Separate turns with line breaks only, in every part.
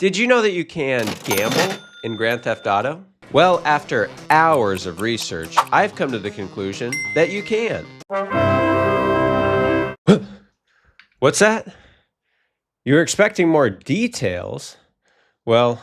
Did you know that you can gamble in Grand Theft Auto? Well, after hours of research, I've come to the conclusion that you can. What's that? You were expecting more details? Well,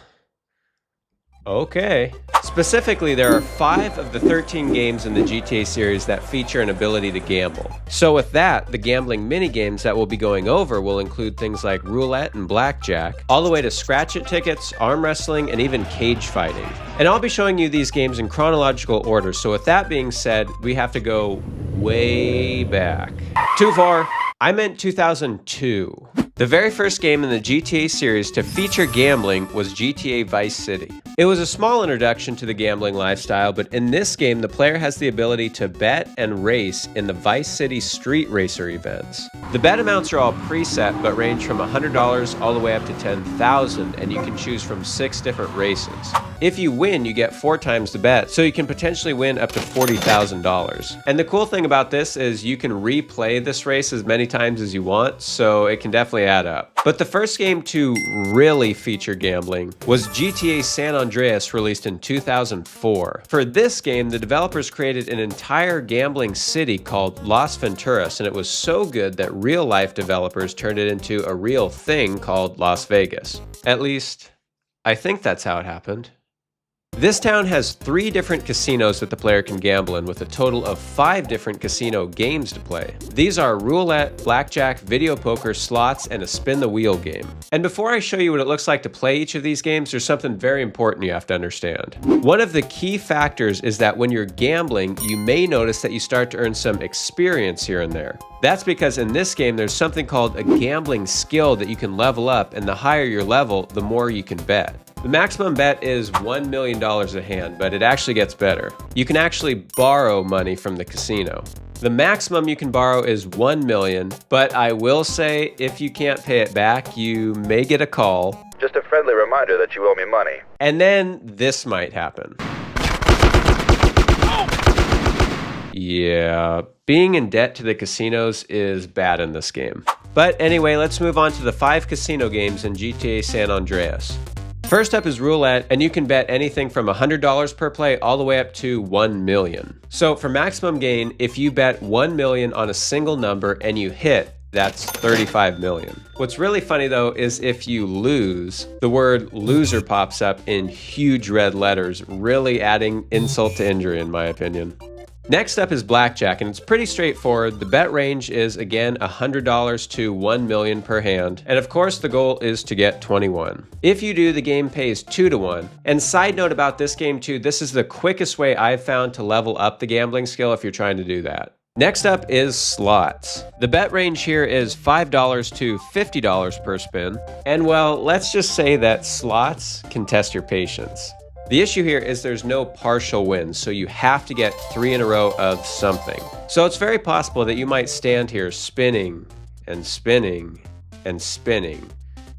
okay. Specifically, there are 5 of the 13 games in the GTA series that feature an ability to gamble. So with that, the gambling mini-games that we'll be going over will include things like roulette and blackjack, all the way to scratch-it tickets, arm wrestling, and even cage fighting. And I'll be showing you these games in chronological order, so with that being said, we have to go way back. Too far. I meant 2002. The very first game in the GTA series to feature gambling was GTA Vice City. It was a small introduction to the gambling lifestyle, but in this game, the player has the ability to bet and race in the Vice City Street Racer events. The bet amounts are all preset, but range from $100 all the way up to $10,000, and you can choose from 6 different races. If you win, you get 4 times the bet, so you can potentially win up to $40,000. And the cool thing about this is you can replay this race as many times as you want, so it can definitely add up. But the first game to really feature gambling was GTA San Andreas, released in 2004. For this game, the developers created an entire gambling city called Las Venturas, and it was so good that real-life developers turned it into a real thing called Las Vegas. At least, I think that's how it happened. This town has 3 different casinos that the player can gamble in, with a total of 5 different casino games to play. These are roulette, blackjack, video poker, slots, and a spin the wheel game. And before I show you what it looks like to play each of these games, there's something very important you have to understand. One of the key factors is that when you're gambling, you may notice that you start to earn some experience here and there. That's because in this game, there's something called a gambling skill that you can level up, and the higher your level, the more you can bet. The maximum bet is $1 million a hand, but it actually gets better. You can actually borrow money from the casino. The maximum you can borrow is $1 million, but I will say if you can't pay it back, you may get a call.
Just a friendly reminder that you owe me money.
And then this might happen. Yeah, being in debt to the casinos is bad in this game. But anyway, let's move on to the 5 casino games in GTA San Andreas. First up is roulette, and you can bet anything from $100 per play all the way up to $1 million. So for maximum gain, if you bet $1 million on a single number and you hit, that's $35 million. What's really funny though is if you lose, the word loser pops up in huge red letters, really adding insult to injury in my opinion. Next up is blackjack, and it's pretty straightforward. The bet range is, again, $100 to $1 million per hand. And of course, the goal is to get 21. If you do, the game pays 2 to 1. And side note about this game too, this is the quickest way I've found to level up the gambling skill if you're trying to do that. Next up is slots. The bet range here is $5 to $50 per spin. And well, let's just say that slots can test your patience. The issue here is there's no partial wins, so you have to get 3 in a row of something. So it's very possible that you might stand here spinning and spinning and spinning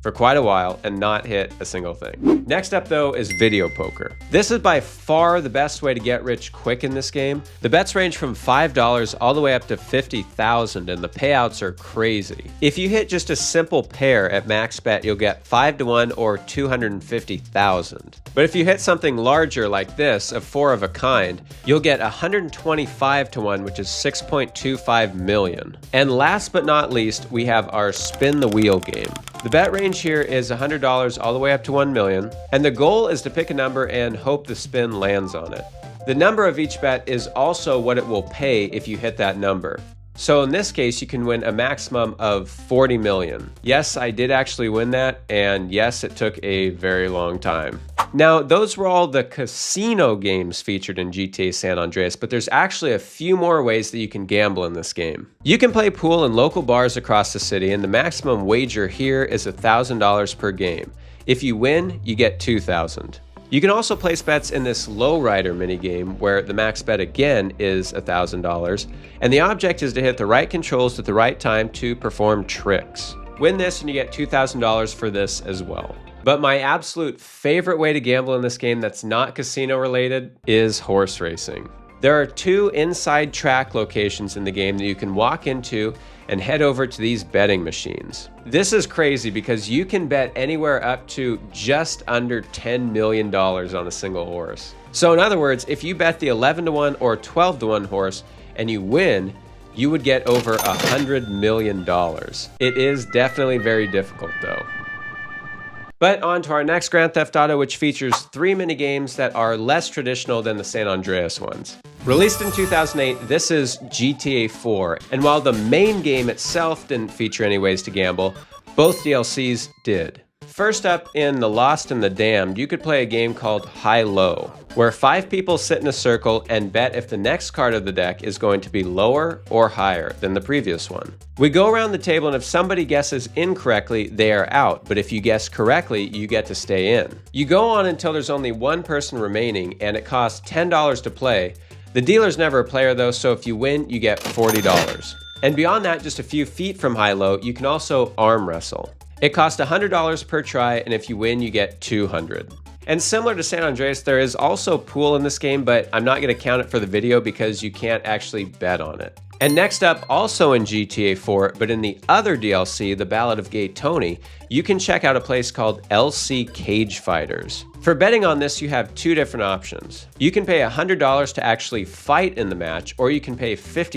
for quite a while and not hit a single thing. Next up though is video poker. This is by far the best way to get rich quick in this game. The bets range from $5 all the way up to $50,000, and the payouts are crazy. If you hit just a simple pair at max bet, you'll get 5 to 1 or $250,000. But if you hit something larger like this, of 4 of a kind, you'll get 125 to 1, which is $6.25 million. And last but not least, we have our spin the wheel game. The bet range here is $100 all the way up to $1 million, and the goal is to pick a number and hope the spin lands on it. The number of each bet is also what it will pay if you hit that number. So in this case, you can win a maximum of 40 million. Yes, I did actually win that, and yes, it took a very long time. Now, those were all the casino games featured in GTA San Andreas, but there's actually a few more ways that you can gamble in this game. You can play pool in local bars across the city, and the maximum wager here is $1,000 per game. If you win, you get $2,000. You can also place bets in this lowrider minigame where the max bet again is $1,000, and the object is to hit the right controls at the right time to perform tricks. Win this and you get $2,000 for this as well. But my absolute favorite way to gamble in this game that's not casino related is horse racing. There are 2 inside track locations in the game that you can walk into and head over to these betting machines. This is crazy because you can bet anywhere up to just under $10 million on a single horse. So in other words, if you bet the 11-to-1 or 12-to-1 horse and you win, you would get over $100 million. It is definitely very difficult though. But on to our next Grand Theft Auto, which features 3 minigames that are less traditional than the San Andreas ones. Released in 2008, this is GTA 4, and while the main game itself didn't feature any ways to gamble, both DLCs did. First up, in The Lost and the Damned, you could play a game called High-Low, where 5 people sit in a circle and bet if the next card of the deck is going to be lower or higher than the previous one. We go around the table, and if somebody guesses incorrectly, they are out, but if you guess correctly, you get to stay in. You go on until there's only one person remaining, and it costs $10 to play. The dealer's never a player though, so if you win, you get $40. And beyond that, just a few feet from High-Low, you can also arm wrestle. It costs $100 per try, and if you win, you get $200. And similar to San Andreas, there is also pool in this game, but I'm not going to count it for the video because you can't actually bet on it. And next up, also in GTA 4, but in the other DLC, The Ballad of Gay Tony, you can check out a place called LC Cage Fighters. For betting on this, you have 2 different options. You can pay $100 to actually fight in the match, or you can pay $50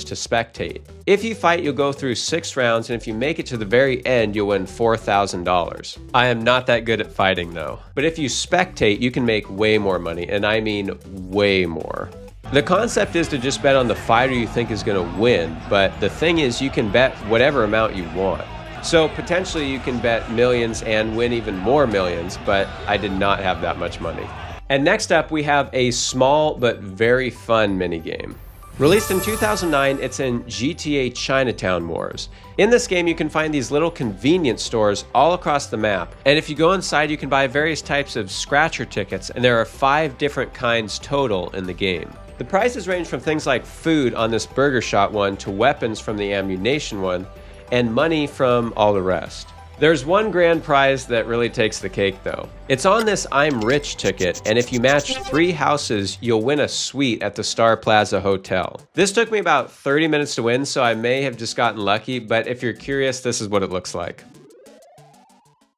to spectate. If you fight, you'll go through 6 rounds, and if you make it to the very end, you'll win $4,000. I am not that good at fighting though. But if you spectate, you can make way more money, and I mean way more. The concept is to just bet on the fighter you think is going to win, but the thing is you can bet whatever amount you want. So potentially you can bet millions and win even more millions, but I did not have that much money. And next up we have a small but very fun minigame. Released in 2009, it's in GTA Chinatown Wars. In this game, you can find these little convenience stores all across the map, and if you go inside, you can buy various types of scratcher tickets, and there are 5 different kinds total in the game. The prices range from things like food on this burger shot one to weapons from the ammunition one, and money from all the rest. There's one grand prize that really takes the cake though. It's on this I'm Rich ticket, and if you match 3 houses, you'll win a suite at the Star Plaza Hotel. This took me about 30 minutes to win, so I may have just gotten lucky, but if you're curious, this is what it looks like.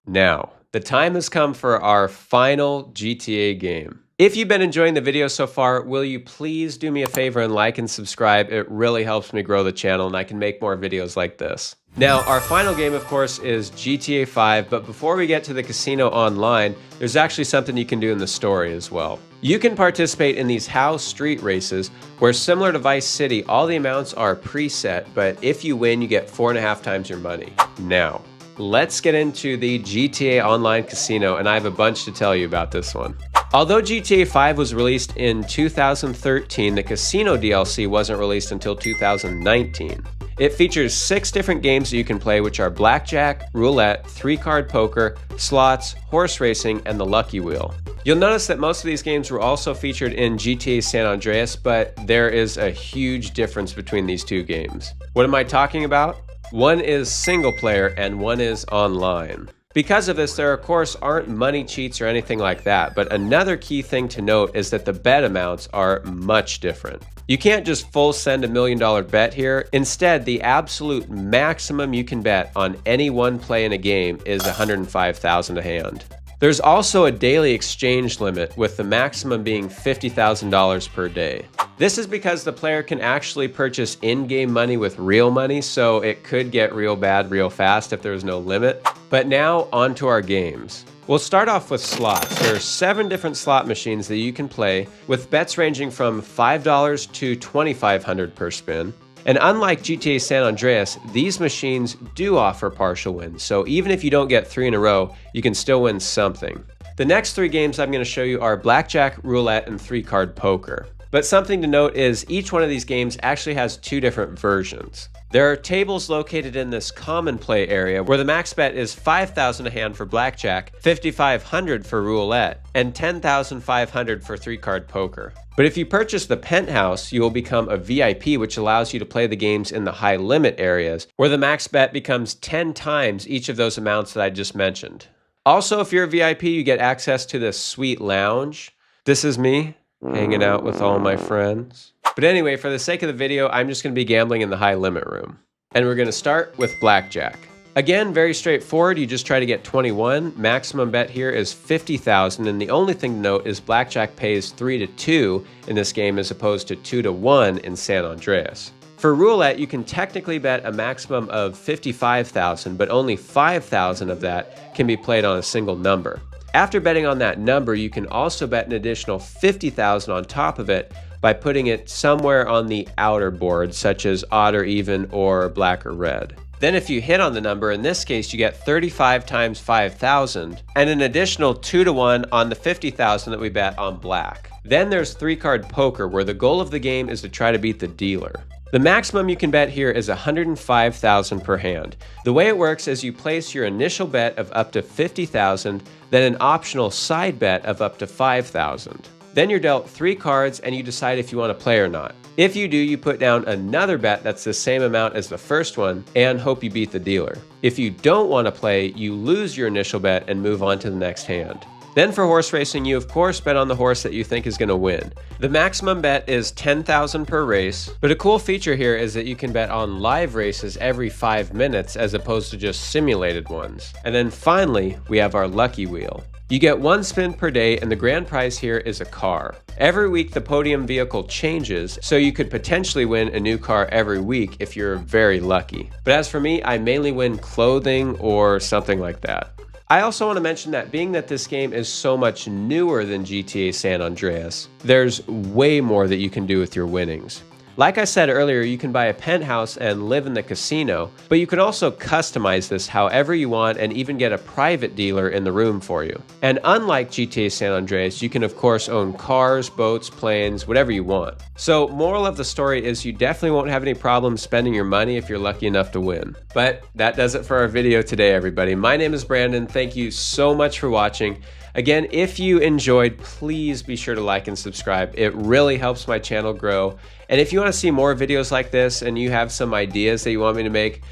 Now, the time has come for our final GTA game. If you've been enjoying the video so far, will you please do me a favor and like and subscribe? It really helps me grow the channel and I can make more videos like this. Now, our final game, of course, is GTA 5, but before we get to the casino online, there's actually something you can do in the story as well. You can participate in these house street races, where similar to Vice City, all the amounts are preset, but if you win, you get 4.5 times your money. Now, let's get into the GTA Online Casino, and I have a bunch to tell you about this one. Although GTA 5 was released in 2013, the Casino DLC wasn't released until 2019. It features 6 different games that you can play, which are blackjack, roulette, 3-card poker, slots, horse racing, and the lucky wheel. You'll notice that most of these games were also featured in GTA San Andreas, but there is a huge difference between these 2 games. What am I talking about? One is single player and one is online. Because of this, there of course aren't money cheats or anything like that, but another key thing to note is that the bet amounts are much different. You can't just full send $1 million bet here. Instead, the absolute maximum you can bet on any one play in a game is $105,000 a hand. There's also a daily exchange limit, with the maximum being $50,000 per day. This is because the player can actually purchase in-game money with real money, so it could get real bad real fast if there's no limit. But now, on to our games. We'll start off with slots. There are 7 different slot machines that you can play, with bets ranging from $5 to $2,500 per spin. And unlike GTA San Andreas, these machines do offer partial wins, so even if you don't get 3 in a row, you can still win something. The next 3 games I'm going to show you are blackjack, roulette, and 3-card poker. But something to note is each one of these games actually has 2 different versions. There are tables located in this common play area where the max bet is $5,000 a hand for blackjack, $5,500 for roulette, and $10,500 for 3-card poker. But if you purchase the penthouse, you will become a VIP, which allows you to play the games in the high limit areas, where the max bet becomes 10 times each of those amounts that I just mentioned. Also, if you're a VIP, you get access to this sweet lounge. This is me. hanging out with all my friends. But anyway, for the sake of the video, I'm just going to be gambling in the high limit room. And we're going to start with blackjack. Again, very straightforward. You just try to get 21. Maximum bet here is 50,000, and the only thing to note is blackjack pays 3-2 in this game as opposed to 2-1 in San Andreas. For roulette, you can technically bet a maximum of 55,000, but only 5,000 of that can be played on a single number. After betting on that number, you can also bet an additional 50,000 on top of it by putting it somewhere on the outer board, such as odd or even or black or red. Then if you hit on the number, in this case you get 35 times 5,000 and an additional 2-1 on the 50,000 that we bet on black. Then there's 3-card poker, where the goal of the game is to try to beat the dealer. The maximum you can bet here is 105,000 per hand. The way it works is you place your initial bet of up to 50,000, then an optional side bet of up to 5,000. Then you're dealt 3 cards and you decide if you want to play or not. If you do, you put down another bet that's the same amount as the first one and hope you beat the dealer. If you don't want to play, you lose your initial bet and move on to the next hand. Then for horse racing, you of course bet on the horse that you think is going to win. The maximum bet is 10,000 per race, but a cool feature here is that you can bet on live races every 5 minutes as opposed to just simulated ones. And then finally, we have our lucky wheel. You get 1 spin per day, and the grand prize here is a car. Every week the podium vehicle changes, so you could potentially win a new car every week if you're very lucky. But as for me, I mainly win clothing or something like that. I also want to mention that being that this game is so much newer than GTA San Andreas, there's way more that you can do with your winnings. Like I said earlier, you can buy a penthouse and live in the casino, but you can also customize this however you want and even get a private dealer in the room for you. And unlike GTA San Andreas, you can of course own cars, boats, planes, whatever you want. So moral of the story is you definitely won't have any problems spending your money if you're lucky enough to win. But that does it for our video today, everybody. My name is Brandon. Thank you so much for watching. Again, if you enjoyed, please be sure to like and subscribe. It really helps my channel grow. And if you want to see more videos like this and you have some ideas that you want me to make,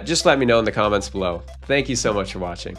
just let me know in the comments below. Thank you so much for watching.